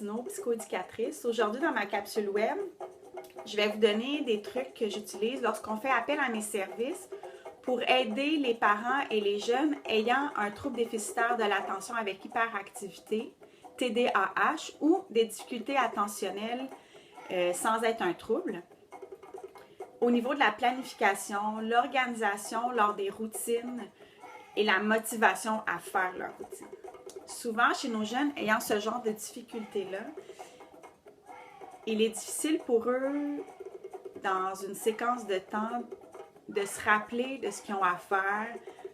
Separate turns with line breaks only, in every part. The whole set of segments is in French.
Psychoéducatrice. Aujourd'hui, dans ma capsule web, je vais vous donner des trucs que j'utilise lorsqu'on fait appel à mes services pour aider les parents et les jeunes ayant un trouble déficitaire de l'attention avec hyperactivité, TDAH, ou des difficultés attentionnelles sans être un trouble. Au niveau de la planification, l'organisation lors des routines et la motivation à faire leur routine. Souvent, chez nos jeunes ayant ce genre de difficultés-là, il est difficile pour eux, dans une séquence de temps, de se rappeler de ce qu'ils ont à faire,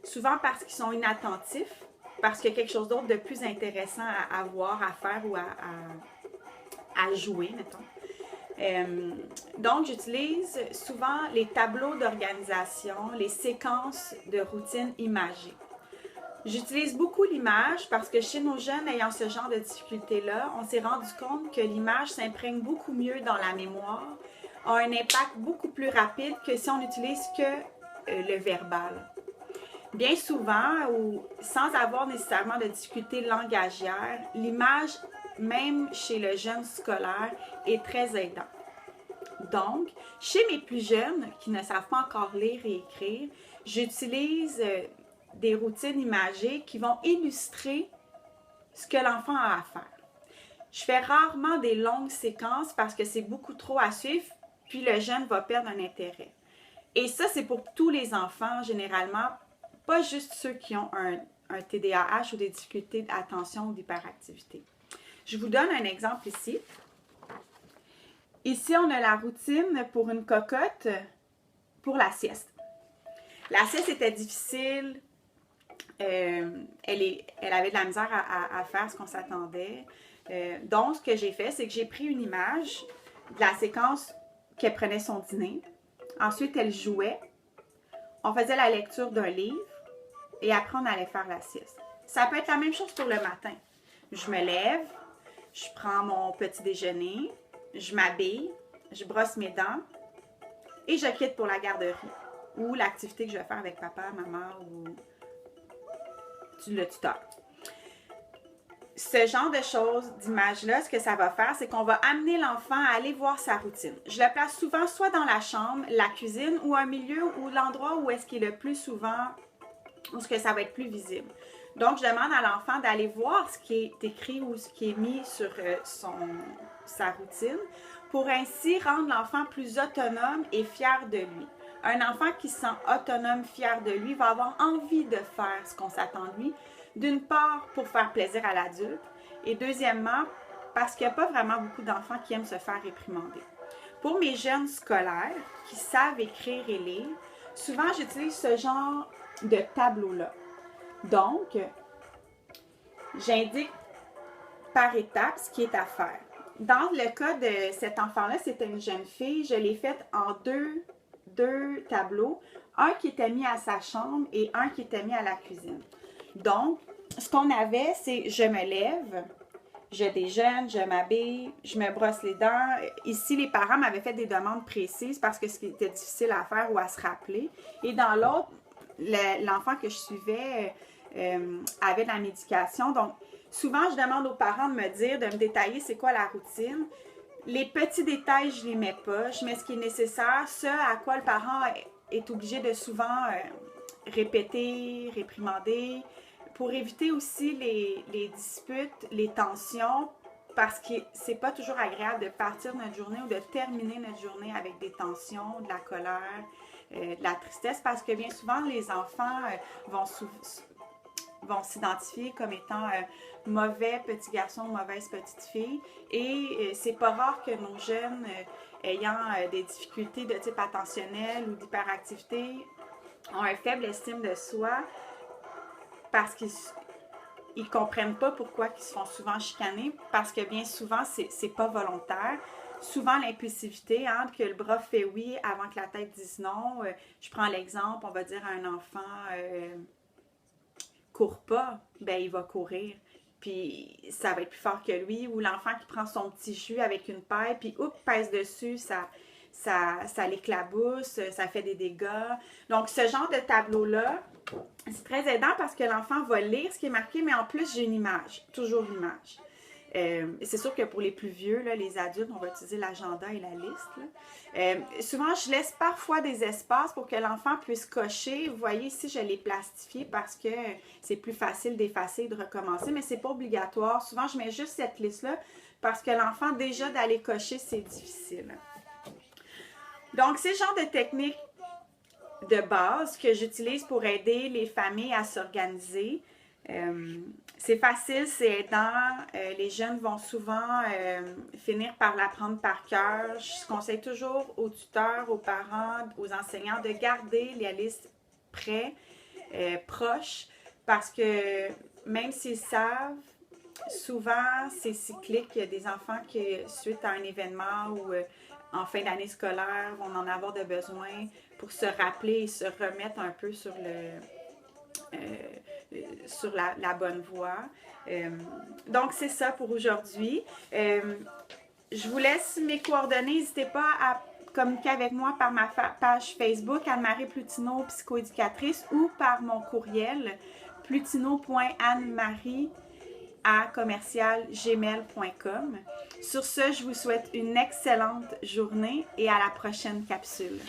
souvent parce qu'ils sont inattentifs, parce qu'il y a quelque chose d'autre de plus intéressant à voir, à faire ou à jouer, mettons. Donc, j'utilise souvent les tableaux d'organisation, les séquences de routine imagées. J'utilise beaucoup l'image parce que chez nos jeunes ayant ce genre de difficultés-là, on s'est rendu compte que l'image s'imprègne beaucoup mieux dans la mémoire, a un impact beaucoup plus rapide que si on n'utilise que le verbal. Bien souvent, ou sans avoir nécessairement de difficultés langagières, l'image, même chez le jeune scolaire, est très aidante. Donc, chez mes plus jeunes qui ne savent pas encore lire et écrire, j'utilise des routines imagées qui vont illustrer ce que l'enfant a à faire. Je fais rarement des longues séquences parce que c'est beaucoup trop à suivre, puis le jeune va perdre un intérêt. Et ça, c'est pour tous les enfants, généralement, pas juste ceux qui ont un TDAH ou des difficultés d'attention ou d'hyperactivité. Je vous donne un exemple ici. Ici, on a la routine pour une cocotte pour la sieste. La sieste était difficile. Elle avait de la misère à faire ce qu'on s'attendait. Donc, ce que j'ai fait, c'est que j'ai pris une image de la séquence qu'elle prenait son dîner. Ensuite, elle jouait. On faisait la lecture d'un livre. Et après, on allait faire la sieste. Ça peut être la même chose pour le matin. Je me lève, je prends mon petit déjeuner, je m'habille, je brosse mes dents et je quitte pour la garderie ou l'activité que je vais faire avec papa, maman ou le tuteur. Ce genre de choses, d'images-là, ce que ça va faire, c'est qu'on va amener l'enfant à aller voir sa routine. Je le place souvent soit dans la chambre, la cuisine ou un milieu ou l'endroit où est-ce qu'il est le plus souvent, où est-ce que ça va être plus visible. Donc, je demande à l'enfant d'aller voir ce qui est écrit ou ce qui est mis sur sa routine pour ainsi rendre l'enfant plus autonome et fier de lui. Un enfant qui se sent autonome, fier de lui, va avoir envie de faire ce qu'on s'attend de lui, d'une part pour faire plaisir à l'adulte et deuxièmement parce qu'il n'y a pas vraiment beaucoup d'enfants qui aiment se faire réprimander. Pour mes jeunes scolaires qui savent écrire et lire, souvent j'utilise ce genre de tableau-là. Donc, j'indique par étape ce qui est à faire. Dans le cas de cet enfant-là, c'était une jeune fille, je l'ai faite en deux tableaux, un qui était mis à sa chambre et un qui était mis à la cuisine. Donc, ce qu'on avait, c'est je me lève, je déjeune, je m'habille, je me brosse les dents. Ici, les parents m'avaient fait des demandes précises parce que c'était difficile à faire ou à se rappeler. Et dans l'autre, l'enfant que je suivais avait de la médication. Donc, souvent, je demande aux parents de me dire, de me détailler c'est quoi la routine. Les petits détails, je ne les mets pas. Je mets ce qui est nécessaire, ce à quoi le parent est obligé de souvent répéter, réprimander, pour éviter aussi les disputes, les tensions, parce que c'est pas toujours agréable de partir notre journée ou de terminer notre journée avec des tensions, de la colère, de la tristesse, parce que bien souvent, les enfants vont s'identifier comme étant mauvais petits garçons, mauvaises petites filles. Et c'est pas rare que nos jeunes ayant des difficultés de type attentionnel ou d'hyperactivité ont une faible estime de soi parce qu'ils ne comprennent pas pourquoi ils se font souvent chicaner, parce que bien souvent, c'est pas volontaire. Souvent, l'impulsivité, hein, que le bras fait oui avant que la tête dise non. Je prends l'exemple, on va dire à un enfant cours pas, ben il va courir. Puis ça va être plus fort que lui. Ou l'enfant qui prend son petit jus avec une paille, puis pèse dessus, ça l'éclabousse, ça fait des dégâts. Donc, ce genre de tableau-là, c'est très aidant parce que l'enfant va lire ce qui est marqué, mais en plus, j'ai une image, toujours l'image. C'est sûr que pour les plus vieux, là, les adultes, on va utiliser l'agenda et la liste. Souvent, je laisse parfois des espaces pour que l'enfant puisse cocher. Vous voyez ici, je l'ai plastifié parce que c'est plus facile d'effacer et de recommencer, mais c'est pas obligatoire. Souvent, je mets juste cette liste-là parce que l'enfant, déjà d'aller cocher, c'est difficile. Donc, c'est le genre de technique de base que j'utilise pour aider les familles à s'organiser. C'est facile, c'est aidant. Les jeunes vont souvent finir par l'apprendre par cœur. Je conseille toujours aux tuteurs, aux parents, aux enseignants de garder les listes prêts, proches, parce que même s'ils savent, souvent c'est cyclique. Il y a des enfants qui, suite à un événement ou en fin d'année scolaire, vont en avoir de besoin pour se rappeler et se remettre un peu sur la bonne voie. Donc, c'est ça pour aujourd'hui. Je vous laisse mes coordonnées. N'hésitez pas à communiquer avec moi par ma page Facebook, Anne-Marie Plutineau, psychoéducatrice, ou par mon courriel, plutineau.annemarie@gmail.com. Sur ce, je vous souhaite une excellente journée et à la prochaine capsule.